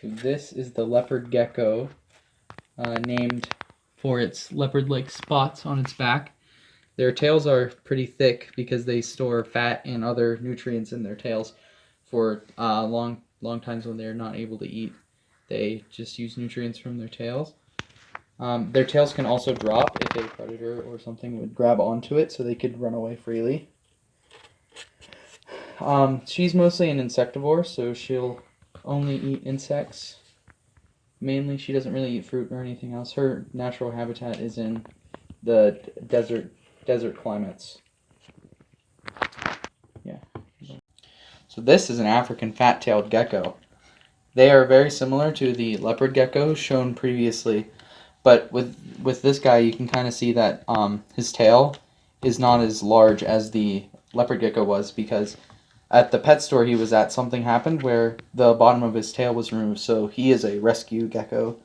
So this is the leopard gecko, named for its leopard-like spots on its back. Their tails are pretty thick because they store fat and other nutrients in their tails for long times when they're not able to eat. They just use nutrients from their tails. Their tails can also drop if a predator or something would grab onto it, so they could run away freely. She's mostly an insectivore, so she'll only eat insects. Mainly, she doesn't really eat fruit or anything else. Her natural habitat is in the desert climates. Yeah. So this is an African fat-tailed gecko. They are very similar to the leopard gecko shown previously, but with this guy you can kind of see that his tail is not as large as the leopard gecko was, because at the pet store he was at, something happened where the bottom of his tail was removed, so he is a rescue gecko.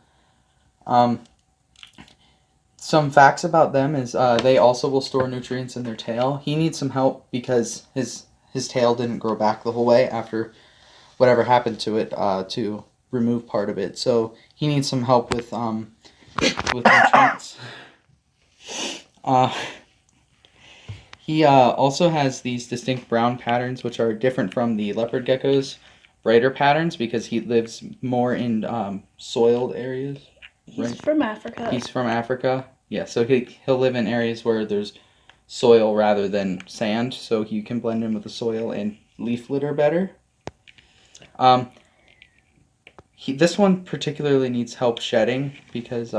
Some facts about them is they also will store nutrients in their tail. He needs some help because his tail didn't grow back the whole way after whatever happened to it to remove part of it. So he needs some help with nutrients. He also has these distinct brown patterns, which are different from the leopard gecko's brighter patterns because he lives more in soiled areas. He's from Africa. He's from Africa. Yeah, so he'll live in areas where there's soil rather than sand, so you can blend in with the soil and leaf litter better. This one particularly needs help shedding because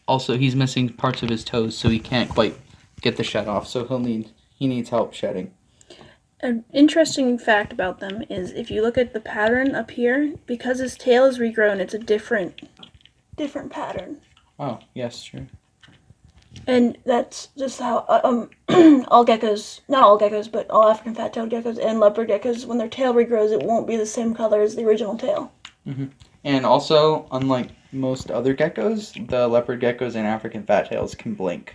also he's missing parts of his toes, so he can't quite get the shed off. So he needs help shedding. An interesting fact about them is if you look at the pattern up here, because his tail is regrown, it's a different pattern. Oh, yes, true. And that's just how all geckos, not all geckos, but all African fat-tailed geckos and leopard geckos, when their tail regrows, it won't be the same color as the original tail. Mm-hmm. And also, unlike most other geckos, the leopard geckos and African fat-tails can blink.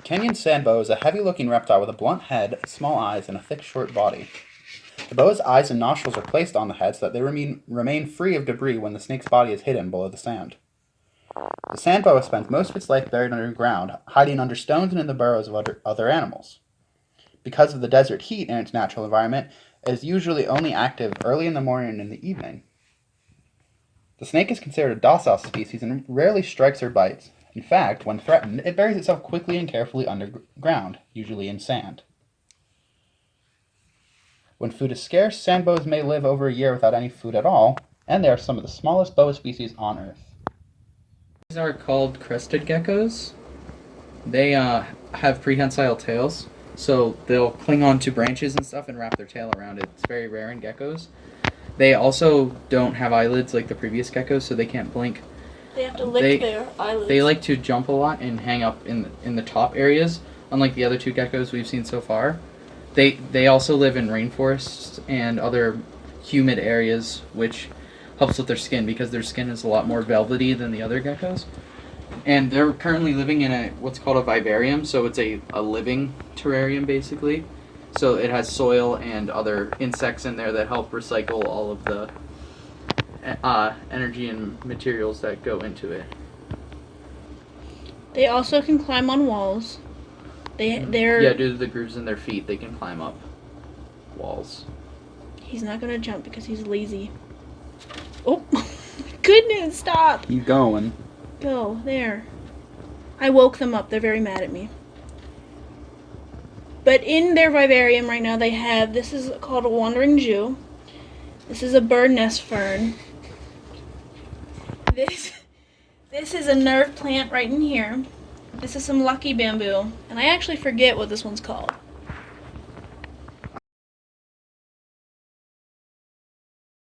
Kenyan sand boa is a heavy-looking reptile with a blunt head, small eyes, and a thick, short body. The boa's eyes and nostrils are placed on the head so that they remain free of debris when the snake's body is hidden below the sand. The sand boa spends most of its life buried underground, hiding under stones and in the burrows of other animals. Because of the desert heat in its natural environment, it is usually only active early in the morning and in the evening. The snake is considered a docile species and rarely strikes or bites. In fact, when threatened, it buries itself quickly and carefully underground, usually in sand. When food is scarce, sand boas may live over a year without any food at all, and they are some of the smallest boa species on Earth. These are called crested geckos. They have prehensile tails, so they'll cling on to branches and stuff and wrap their tail around it. It's very rare in geckos. They also don't have eyelids like the previous geckos, so they can't blink. They have to lick their eyelids. They like to jump a lot and hang up in the top areas, unlike the other two geckos we've seen so far. They also live in rainforests and other humid areas, which helps with their skin because their skin is a lot more velvety than the other geckos. And they're currently living in what's called a vivarium, so it's a living terrarium basically. So it has soil and other insects in there that help recycle all of the energy and materials that go into it. They also can climb on walls. They're Due to the grooves in their feet, they can climb up walls. He's not gonna jump because he's lazy. Oh, goodness! Stop. Keep going. Go there. I woke them up. They're very mad at me. But in their vivarium right now, they have this is called a wandering Jew. This is a bird nest fern. This is a nerve plant right in here. This is some lucky bamboo, and I actually forget what this one's called.